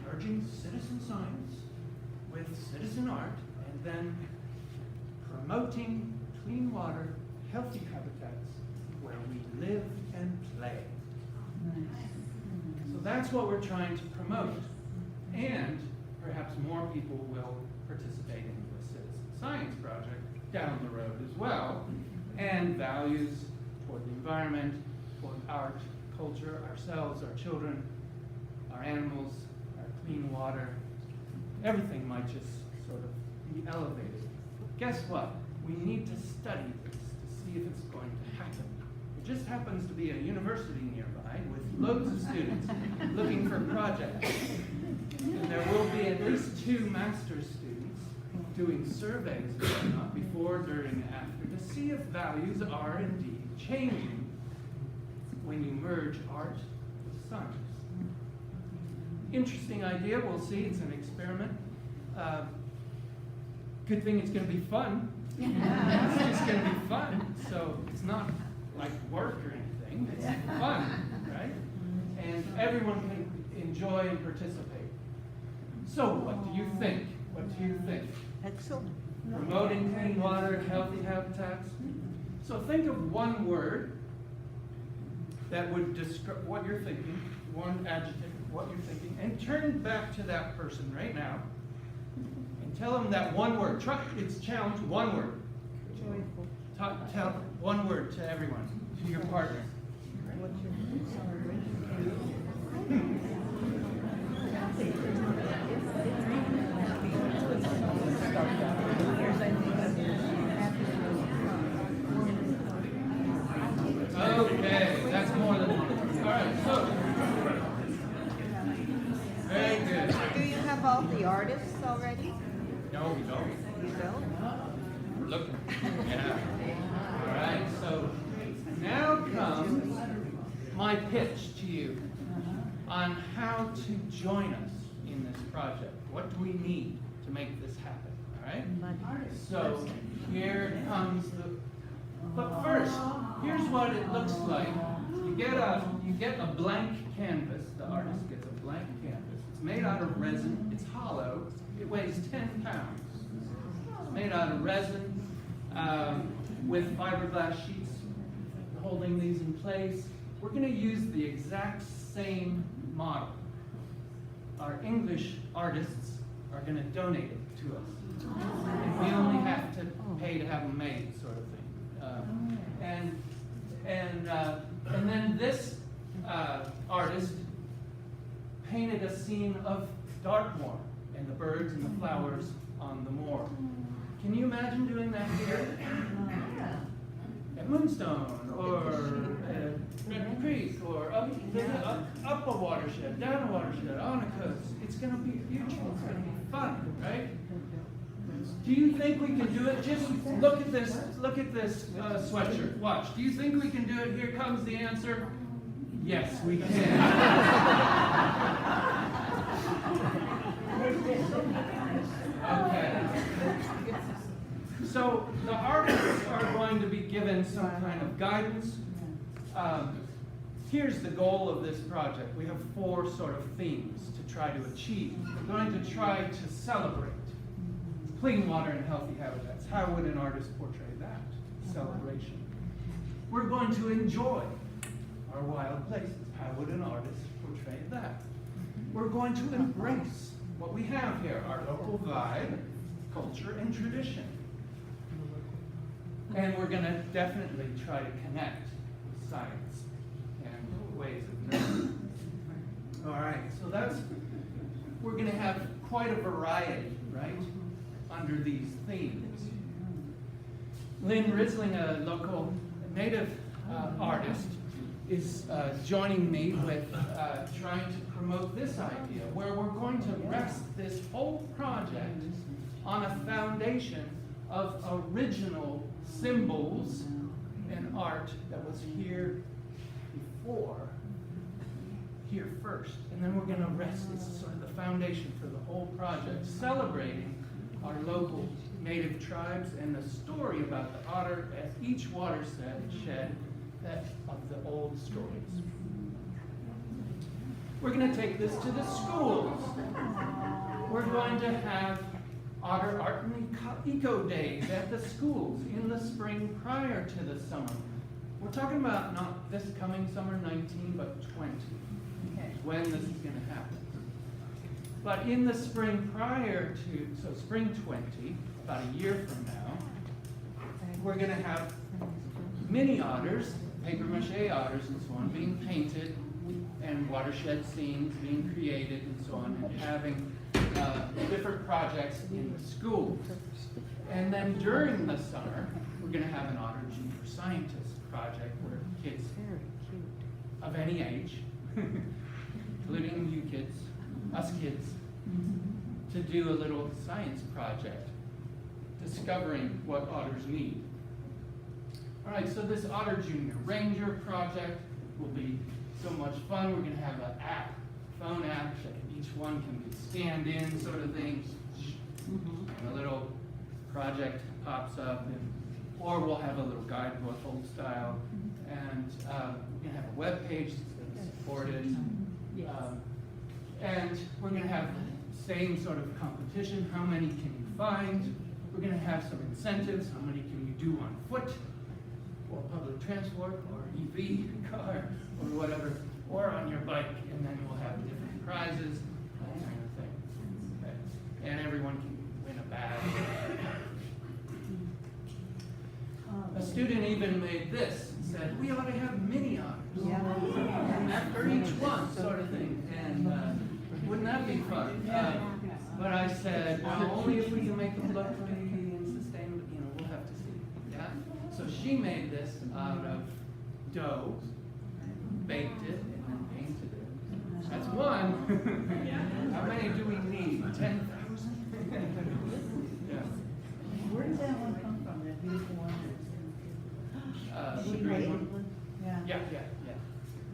merging citizen science with citizen art, and then promoting clean water, healthy habitats where we live and play. So that's what we're trying to promote. And perhaps more people will participate in the citizen science project down the road as well, and values toward the environment, toward art, culture, ourselves, our children, our animals, our clean water. Everything might just sort of be elevated. Guess what? We need to study this to see if it's going to happen. It just happens to be a university nearby with loads of students looking for projects. And there will be at least 2 master's students doing surveys and whatnot before, during, and after to see if values are indeed changing when you merge art with science. Interesting idea, we'll see, it's an experiment. Good thing it's going to be fun. It's just going to be fun, so it's not like work or anything, it's fun, right? And everyone can enjoy and participate. So what do you think? What do you think? Excellent. Promoting clean water, healthy habitats. So think of one word that would describe what you're thinking, one adjective, what you're thinking, and turn back to that person right now and tell them that one word. Try, it's a challenge, one word. Joyful. Tell one word to everyone, to your partner. What's your celebration? Okay, that's more than one. All right, so very good. Do you have all the artists already? No, we don't. You don't? We're looking. Yeah. All right, so now comes my pitch to you on how to join us in this project. What do we need to make this happen? All right? So here comes the. But first, here's what it looks like. You get a blank canvas. The artist gets a blank canvas. It's made out of resin. It's hollow. It weighs 10 pounds. It's made out of resin with fiberglass sheets holding these in place. We're going to use the exact same model. Our English artists are going to donate it to us. And we only have to pay to have them made, sort of thing. And then this artist painted a scene of Dartmoor and the birds and the flowers on the moor. Can you imagine doing that here? At Moonstone, or at Red Creek, or up a watershed, down a watershed, on a coast. It's going to be beautiful. It's going to be fun, right? Do you think we can do it? Just look at this. Look at this sweatshirt. Watch. Do you think we can do it? Here comes the answer. Yes, we can. Okay. So the artists are going to be given some kind of guidance. Here's the goal of this project. We have 4 sort of themes to try to achieve. We're going to try to celebrate clean water and healthy habitats. How would an artist portray that? Celebration. We're going to enjoy our wild places. How would an artist portray that? we're going to embrace what we have here, our local vibe, culture, and tradition. And we're going to definitely try to connect with science and ways of knowing. All right, so we're going to have quite a variety, right, under these themes. Lynn Risling, a local native artist, is joining me with trying to promote this idea, where we're going to rest this whole project on a foundation of original symbols and art that was here before, here first. And then we're going to rest this sort of the foundation for the whole project, celebrating our local native tribes and the story about the otter as each watershed of the old stories. We're going to take this to the schools. We're going to have Otter Art and Eco Days at the schools in the spring prior to the summer. We're talking about not this coming summer 19, but 20, when this is going to happen. But in the spring prior to, so spring 20, about a year from now, we're going to have mini otters, paper mache otters and so on, being painted, and watershed scenes being created and so on, and having different projects in the schools. And then during the summer, we're going to have an Otter Junior Scientist project where kids of any age, including you kids, us kids, to do a little science project, discovering what otters need. All right, so this Otter Junior Ranger project will be so much fun. We're going to have an app, phone app, that each one can be scanned in sort of thing, and a little project pops up, or we'll have a little guidebook, old style, and we're going to have a web page that's supported, and we're going to have the same sort of competition. How many can you find? We're going to have some incentives. How many can you do on foot, or public transport, or EV car, or whatever, or on your bike, and then we'll have different prizes, that kind of thing. Okay. And everyone can win a badge. A student even made this and said, we ought to have mini otters after each one, sort of thing. And wouldn't that be fun? But I said, well, only if we can make them look pretty and sustainable. We'll have to see. Yeah. So she made this out of dough, baked it, and then painted it. That's one. How many do we need? 10,000. Yeah. Where does that one come from, that beautiful one? The green one? Yeah. Yeah.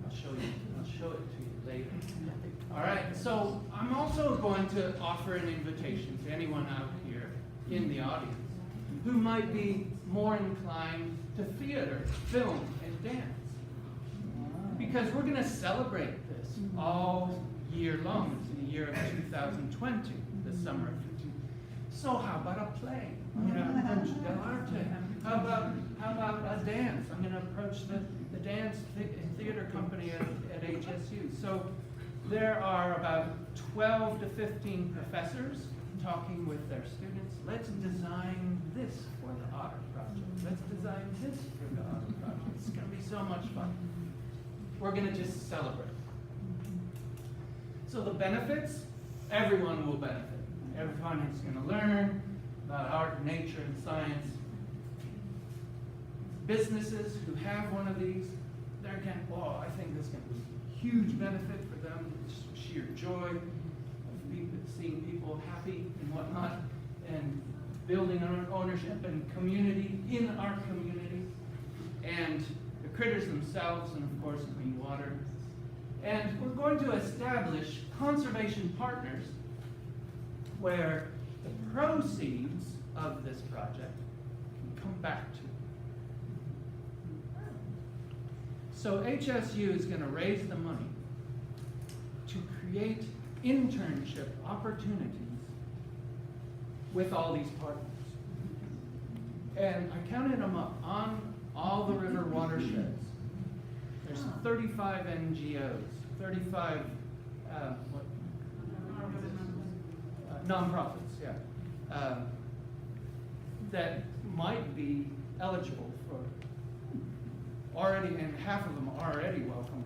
I'll show it to you later. All right, so I'm also going to offer an invitation to anyone out here in the audience who might be more inclined to theater, film, and dance. Because we're going to celebrate this all year long. It's in the year of 2020, the summer of 2020. So how about a play? I'm going to approach Del Arte. How about a dance? I'm going to approach the dance theater company at HSU. So there are about 12 to 15 professors talking with their students. Let's design this for the Otter Project. Let's design this for the Otter Project. It's going to be so much fun. We're going to just celebrate. So the benefits, everyone will benefit. Everyone is going to learn about art, nature, and science. Businesses who have one of these, they're going, oh, I think this is going to be a huge benefit for them. It's sheer joy of seeing people happy and whatnot, and building our ownership and community in our community, and the critters themselves, and of course clean water. And we're going to establish conservation partners where the proceeds of this project can come back to. So HSU is going to raise the money to create internship opportunities with all these partners. And I counted them up on all the river watersheds. There's 35 NGOs, 35 nonprofits, yeah, that might be eligible for already, and half of them already welcome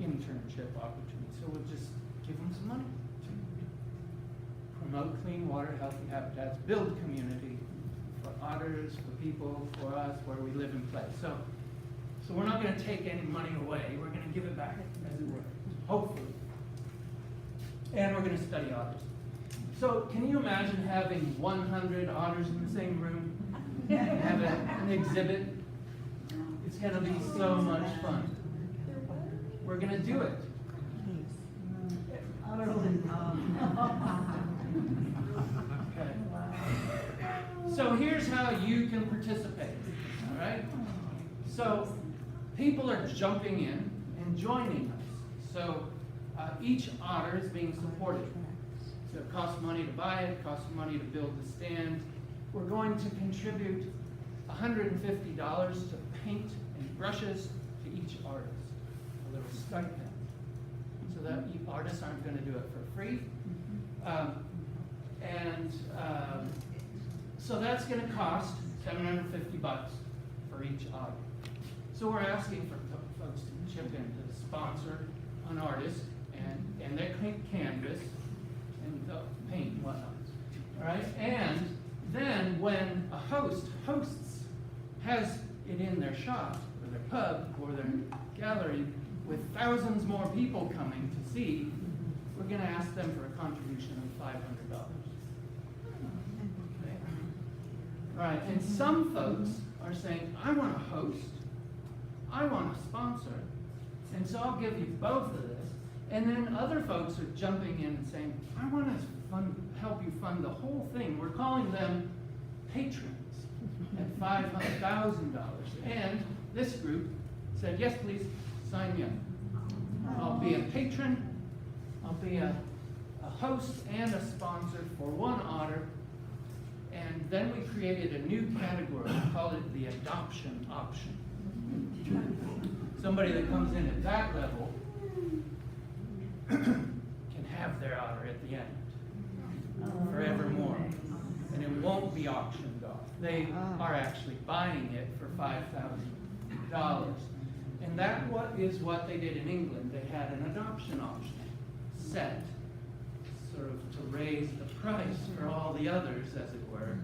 internship opportunities. So we'll just give them some money to promote clean water, healthy habitats, build community for otters, for people, for us, where we live and play. So we're not going to take any money away. We're going to give it back, as it were, hopefully. And we're going to study otters. So can you imagine having 100 otters in the same room? Have an exhibit? It's going to be so much fun. We're going to do it. Okay. So here's how you can participate. All right? So people are jumping in and joining us. So each otter is being supported. So it costs money to buy it, costs money to build the stand. We're going to contribute $150 to paint and brushes to each artist, a little stipend, so that artists aren't going to do it for free. So that's going to cost $750 for each otter. So we're asking for folks to chip in to sponsor an artist and their canvas and the paint and whatnot. All right, and then when a host hosts, has it in their shop or their pub or their gallery with thousands more people coming to see, we're going to ask them for a contribution of $500. Okay. All right, and some folks are saying, I want to host, I want to sponsor, and so I'll give you both of this. And then other folks are jumping in and saying, I want to help you fund the whole thing. We're calling them patrons at $500,000. And this group said, yes, please, sign me up. I'll be a patron, I'll be a host and a sponsor for one otter. And then we created a new category. We called it the adoption option. Somebody that comes in at that level can have their otter at the end forevermore. And it won't be auctioned off. They are actually buying it for $5,000. And that is what they did in England. They had an adoption auction set, sort of to raise the price for all the others, as it were.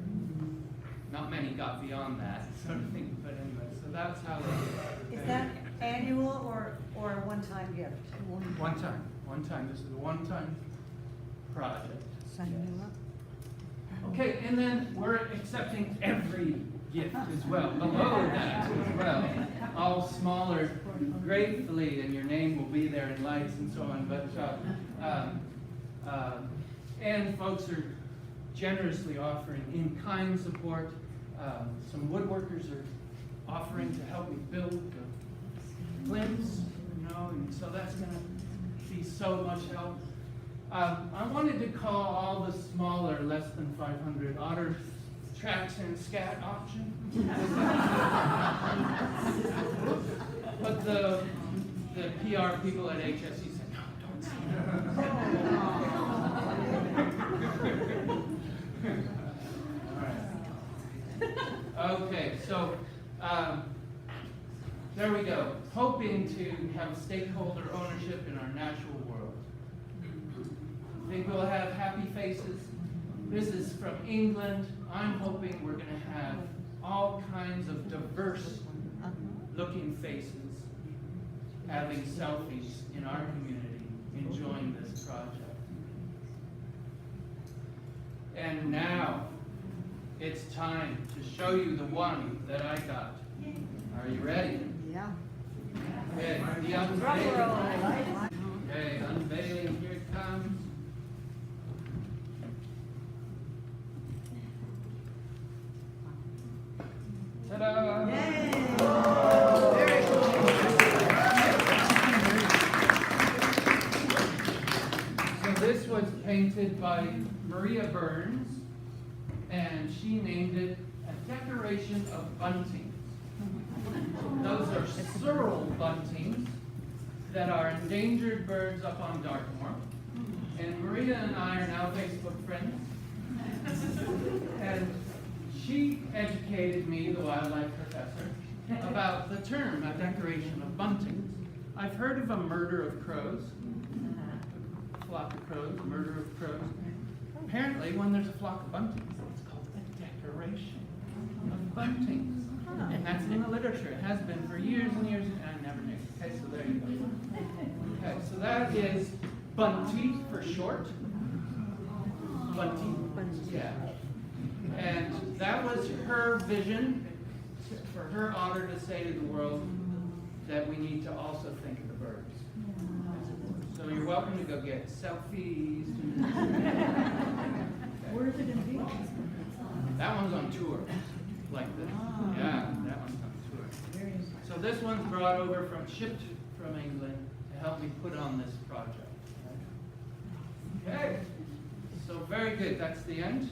Not many got beyond that sort of thing, but anyway, so that's how they did it. Is that annual or a one-time gift? One time. This is a one-time project. Sign you up. Okay, and then we're accepting every gift as well, below that as well. All smaller, gratefully, and your name will be there in lights and so on. But and folks are generously offering in-kind support. Some woodworkers are offering to help me build the plinths, and so that's going to be so much help. I wanted to call all the smaller, less than 500 otter tracks and scat auction. But the PR people at HSE said, no, don't say that. All right. Okay, so there we go. Hoping to have stakeholder ownership in our natural world. I think we'll have happy faces. This is from England. I'm hoping we're going to have all kinds of diverse looking faces having selfies in our community, enjoying this project. And now it's time to show you the one that I got. Are you ready? Yeah. Okay, the unveiling. Okay, unveiling, here it comes. Ta-da! Very cool. So this was painted by Maria Burns, and she named it A Decoration of Buntings. Those are sorrel buntings that are endangered birds up on Dartmoor. And Maria and I are now Facebook friends. And she educated me, the wildlife professor, about the term, a decoration of buntings. I've heard of a murder of crows, a flock of crows, a murder of crows. Apparently, when there's a flock of buntings, it's called a decoration of buntings. And that's in the literature. It has been for years and years, and I never knew. Okay, so there you go. Okay, so that is bunty for short. Bunty. Yeah. And that was her vision for her otter to say to the world that we need to also think of the birds. So you're welcome to go get selfies. Where is it going to be? That one's on tour, like this. Yeah, that one's on tour. So this one's brought over shipped from England to help me put on this project. Okay, so very good. That's the end.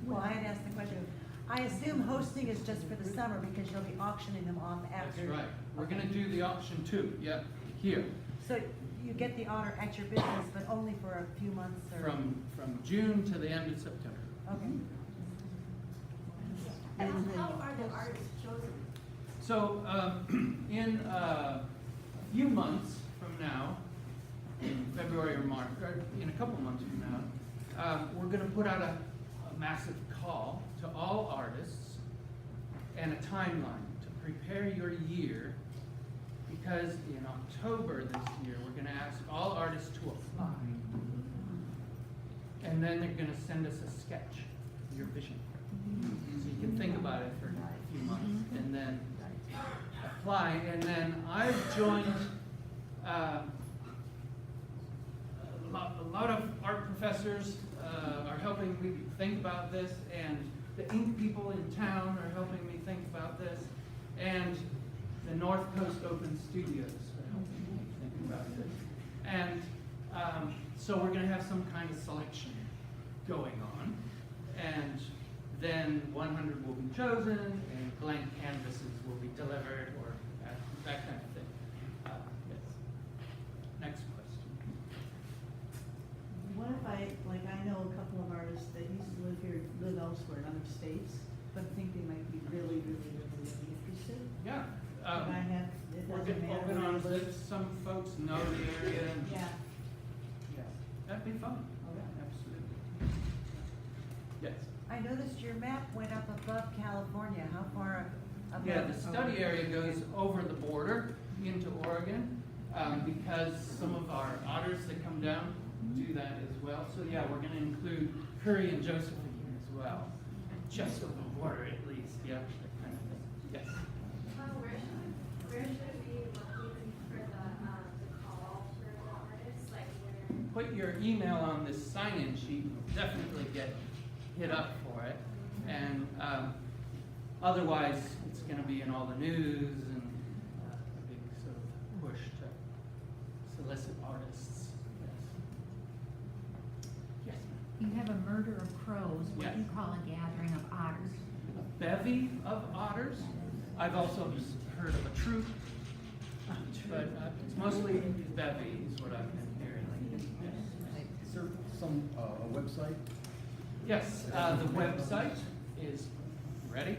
Well, I had asked the question. I assume hosting is just for the summer because you'll be auctioning them off after. That's right. We're going to do the auction too. Yep, here. So you get the otter at your business, but only for a few months or? From June to the end of September. Okay. How are the artists chosen? So in a few months from now, in February or March, or in a couple months from now, we're going to put out a massive call to all artists and a timeline to prepare your year, because in October this year we're going to ask all artists to apply, and then they're going to send us a sketch of your vision, so you can think about it for a few months and then apply. And then I've joined a lot of art professors are helping me think about this, and the ink people in town are helping me think about this, and the North Coast Open Studios are helping me think about this. And so we're going to have some kind of selection going on, and then 100 will be chosen, and blank canvases will be delivered, or that kind of thing. Yes. Next question. What if I know a couple of artists that used to live elsewhere in other states, but think they might be really interested? Yeah. Can I have, it We're doesn't going to matter open where on I live? this. Some folks know the area. And Yeah. Yeah. That'd be fun. Okay. Absolutely. Yes. I noticed your map went up above California. How far above? Yeah, the study area goes over the border into Oregon, because some of our otters that come down do that as well. So yeah, we're going to include Curry and Josephine as well. Just over the border at least, yeah, that kind of thing. Yes. Where should we looking for the call for the artists? Like where? Put your email on this sign-in sheet. Definitely get hit up for it. And otherwise, it's going to be in all the news and a big sort of push to solicit artists. Yes. Yes, ma'am. You have a murder of crows, what Yes. do you call a gathering of otters? A bevy of otters. I've also heard of a troop, but it's mostly bevy is what I've been hearing. Is there some, a website? Yes, the website is ready,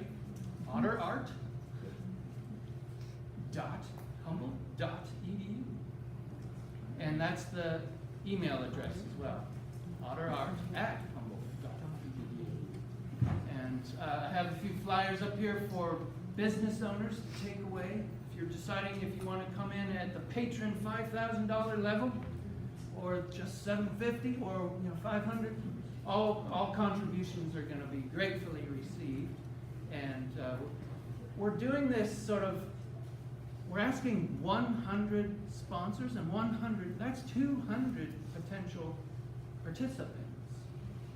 Otter Art .humboldt.edu, and that's the email address as well, otterart@humboldt.edu. And I have a few flyers up here for business owners to take away. If you're deciding if you want to come in at the patron $5,000 level, or just $750, or $500. All contributions are going to be gratefully received, and we're doing this sort of. We're asking 100 sponsors, and 100. That's 200 potential participants,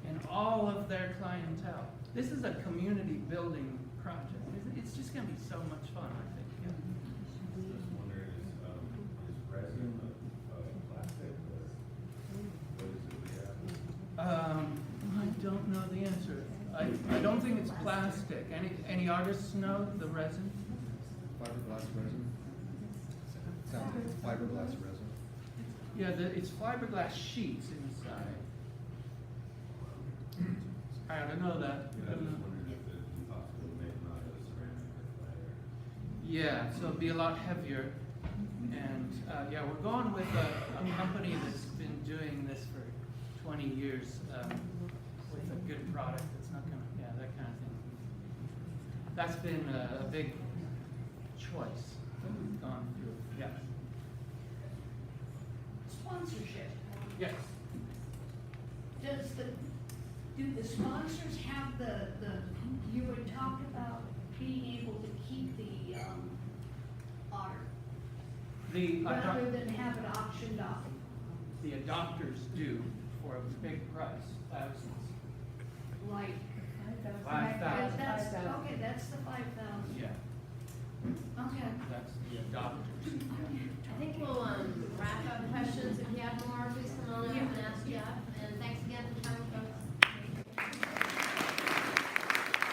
and all of their clientele. This is a community building project. It's just going to be so much fun, I think. Yeah. Just wondering, is resin of plastic, or what is it we have? I don't know the answer. I don't think it's plastic. Any artists know the resin? Fiberglass resin? Sounds like fiberglass resin. Yeah, it's fiberglass sheets inside. I don't know that. Yeah, I was just wondering if it's possible to make them out of ceramic or clay or. Yeah, so it'd be a lot heavier. And, yeah, we're going with a company that's been doing this for 20 years, with a good product that's not gonna, yeah, that kind of thing. That's been a big choice that we've gone through, yeah. Sponsorship. Yes. Do the sponsors have you had talked about being able to keep the, otter, rather than have it auctioned off? The adopters do for a big price, thousands. Like, 5,000. okay, that's the 5,000. Yeah, Okay. that's the adopters. I think we'll wrap up questions. If you have more, please